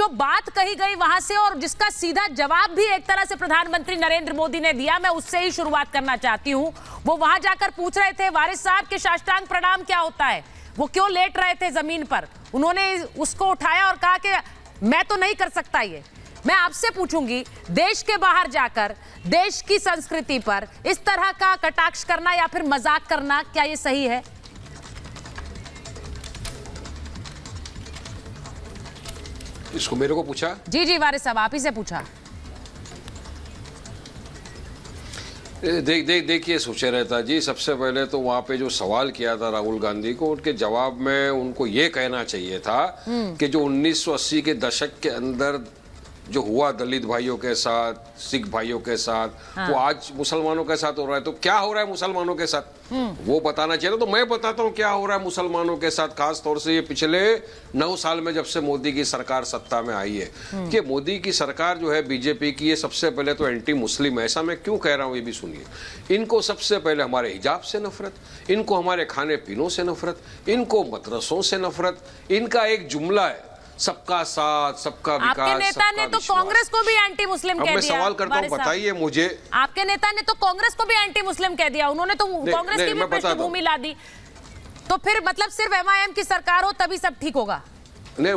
जो बात कही गई वहां से और जिसका सीधा जवाब भी एक तरह से प्रधानमंत्री नरेंद्र मोदी ने दिया, मैं उससे ही शुरुआत करना चाहती हूं। वो वहां जाकर पूछ रहे थे वारिस साहब के साष्टांग प्रणाम क्या होता है, वो क्यों लेट रहे थे जमीन पर। उन्होंने उसको उठाया और कहा कि मैं तो नहीं कर सकता ये। मैं आपसे पूछूंगी, देश के बाहर जाकर देश की संस्कृति पर इस तरह का कटाक्ष करना या फिर मजाक करना, क्या ये सही है? इसको मेरे को पूछा? जी जी वारिस साहब, आप ही से पूछा। देखिए सुचय रहता जी, सबसे पहले तो वहां पे जो सवाल किया था राहुल गांधी को, उनके जवाब में उनको ये कहना चाहिए था कि जो 1980 के दशक के अंदर जो हुआ दलित भाइयों के साथ, सिख भाइयों के साथ, वो आज मुसलमानों के साथ हो रहा है। तो क्या हो रहा है मुसलमानों के साथ वो बताना चाहिए। तो मैं बताता हूँ क्या हो रहा है मुसलमानों के साथ, खास तौर से ये पिछले 9 साल में जब से मोदी की सरकार सत्ता में आई है। कि मोदी की सरकार जो है बीजेपी की, ये सबसे पहले तो एंटी मुस्लिम है। ऐसा मैं क्यों कह रहा हूँ ये भी सुनिए। इनको सबसे पहले हमारे हिजाब से नफरत, इनको हमारे खाने पीनों से नफरत, इनको मदरसों से नफरत। इनका एक जुमला है, सबका साथ सबका विकास। आपके नेता ने तो कांग्रेस को भी एंटी मुस्लिम कह दिया। मैं सवाल करता हूं, बताइए मुझे। आपके नेता ने तो कांग्रेस को भी एंटी मुस्लिम कह दिया। उन्होंने तो कांग्रेस की भी पृष्ठभूमि ला दी। तो फिर मतलब सिर्फ एमआईएम की सरकार हो तभी सब ठीक होगा? नहीं,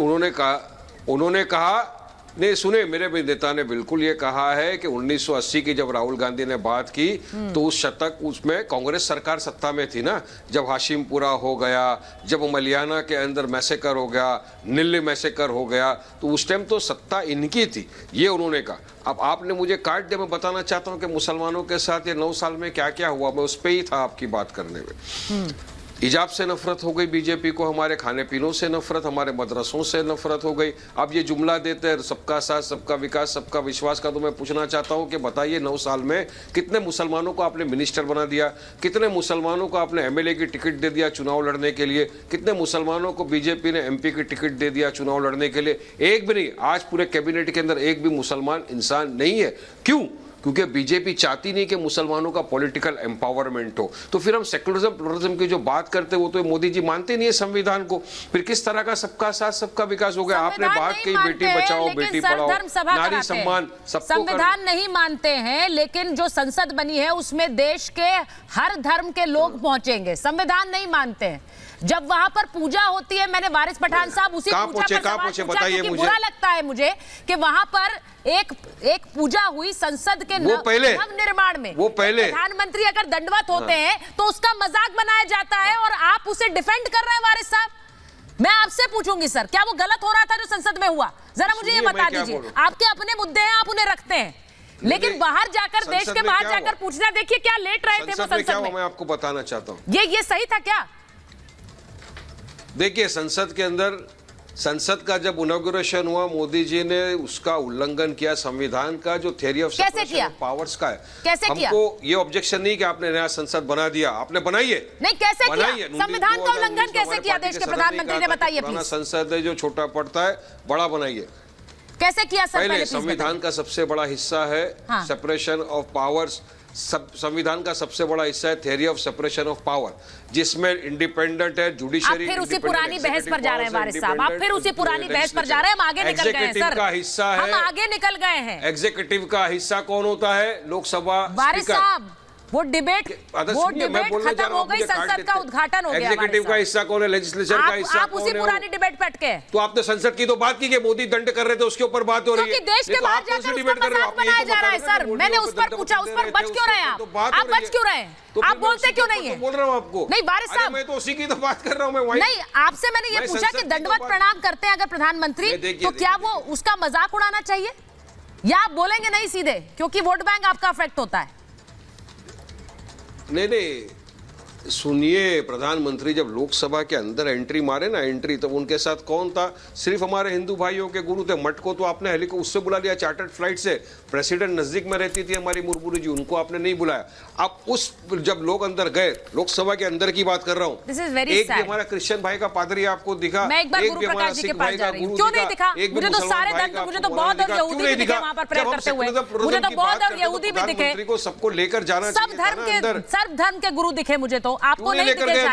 उन्होंने कहा नहीं, सुने, मेरे भी नेता ने बिल्कुल ये कहा है कि 1980 की जब राहुल गांधी ने बात की तो उस शतक उसमें कांग्रेस सरकार सत्ता में थी ना। जब हाशिमपुरा हो गया, जब मलियाना के अंदर मैसेकर हो गया, नील मैसेकर हो गया, तो उस टाइम तो सत्ता इनकी थी, ये उन्होंने कहा। अब आपने मुझे काट दिया, मैं बताना चाहता हूँ कि मुसलमानों के साथ ये 9 साल में क्या क्या हुआ, मैं उस पर ही था आपकी बात करने में। हिजाब से नफरत हो गई बीजेपी को, हमारे खाने पीनों से नफरत, हमारे मदरसों से नफरत हो गई। अब ये जुमला देते हैं सबका साथ सबका विकास सबका विश्वास का। तो मैं पूछना चाहता हूं कि बताइए 9 साल में कितने मुसलमानों को आपने मिनिस्टर बना दिया, कितने मुसलमानों को आपने एमएलए की टिकट दे दिया चुनाव लड़ने के लिए, कितने मुसलमानों को बीजेपी ने एमपी की टिकट दे दिया चुनाव लड़ने के लिए? एक भी नहीं। आज पूरे कैबिनेट के अंदर एक भी मुसलमान इंसान नहीं है। क्यों? क्योंकि बीजेपी चाहती नहीं कि मुसलमानों का पॉलिटिकल एम्पावरमेंट हो। तो फिर हम सेकुलरिज्म प्लुरलिज्म की जो बात करते हैं वो तो मोदी जी मानते नहीं है संविधान को। फिर किस तरह का सबका साथ सबका विकास हो गया? आपने बात की बेटी बचाओ बेटी पढ़ाओ, नारी सम्मान, सबको संविधान नहीं मानते हैं, लेकिन जो संसद बनी है उसमें देश के हर धर्म के लोग पहुंचेंगे। संविधान नहीं मानते हैं। जब वहां पर पूजा होती है, मैंने वारिस पठान साहब उसी पूजा पर सवाल पूछा, क्योंकि बुरा लगता है मुझे कि वहां पर एक पूजा हुई संसद के नवनिर्माण में। वो पहले प्रधानमंत्री अगर दंडवत होते हैं तो उसका मजाक बनाया जाता है और आप उसे डिफेंड कर रहे हैं। वारिस साहब, मैं आपसे पूछूंगी सर, क्या वो गलत हो रहा था जो संसद में हुआ? जरा मुझे ये बता दीजिए। आपके अपने मुद्दे हैं, आप उन्हें रखते हैं, लेकिन बाहर जाकर, देश के बाहर जाकर पूछना, देखिए क्या लेट रहे थे वो संसद में। मैं आपको बताना चाहता हूँ, ये सही था क्या? देखिए संसद के अंदर, संसद का जब इनॉग्रेशन हुआ, मोदी जी ने उसका उल्लंघन किया संविधान का, जो theory of separation of powers का है। कैसे किया? हमको ये ऑब्जेक्शन नहीं कि आपने नया संसद बना दिया, आपने बनाई है। नहीं, कैसे किया? संविधान का उल्लंघन कैसे किया देश के प्रधानमंत्री ने? बताइए प्लीज। संसद है जो छोटा पड़ता है, बड़ा बनाइए। कैसे किया सर? पहले संविधान का सबसे बड़ा हिस्सा है सेपरेशन ऑफ पावर्स। संविधान का सबसे बड़ा हिस्सा है theory of separation of power, जिसमें इंडिपेंडेंट है जुडिशरी। आप फिर उसी पुरानी बहस पर जा रहे हैं वारिस साहब, आप फिर उसी पुरानी बहस पर जा रहे हैं। हम आगे निकल गए हैं सर, का हिस्सा है, हम आगे निकल गए हैं। एग्जीक्यूटिव का हिस्सा कौन होता है? लोकसभा वारिस साहब, वो डिबेट खत्म हो गई, संसद का उद्घाटन हो गया। एग्जीक्यूटिव का हिस्सा कौन है? लेजिस्लेचर का हिस्सा आप उसी पुरानी डिबेट पे अटके। तो आपने संसद की तो बात की कि मोदी दंड कर रहे थे, उसके ऊपर बात हो रही है। देश के बाहर जाकर डिबेट कर रहे हो, बनाया जा रहा है सर। मैंने उस पर पूछा, उस पर बच क्यों रहे हैं आप बच क्यों रहे हैं? आप बोलते क्यों नहीं है? बोल रहा हूँ आपको। नहीं वारिस साहब, मैं तो उसी की तो बात कर रहा हूँ। मैं नहीं, आपसे मैंने ये पूछा कि दंडवत प्रणाम करते हैं अगर प्रधानमंत्री, तो क्या वो उसका मजाक उड़ाना चाहिए, या आप बोलेंगे नहीं सीधे क्योंकि वोट बैंक आपका अफेक्ट होता है? नहीं, सुनिए, प्रधानमंत्री जब लोकसभा के अंदर एंट्री मारे ना, एंट्री, तो उनके साथ कौन था? सिर्फ हमारे हिंदू भाइयों के गुरु थे। मठ को तो आपने हेलीकॉप्टर उससे बुला लिया, चार्टर्ड फ्लाइट से। प्रेसिडेंट नजदीक में रहती थी हमारी मुर्मू जी, उनको आपने नहीं बुलाया। अब उस जब लोग अंदर गए, लोकसभा के अंदर की बात कर रहा हूँ, एक भी हमारा क्रिश्चियन भाई का पादरी आपको दिखा? एक भी हमारा सिख भाई का गुरु क्यों नहीं दिखा? मुझे तो सारे धर्म, मुझे तो बौद्ध और यहूदी भी दिखे वहां पर प्रेयर करते हुए। मुझे तो बौद्ध और यहूदी भी दिखे, सबको लेकर जाना, सब धर्म के गुरु दिखे मुझे। तो आपको नहीं दिखे?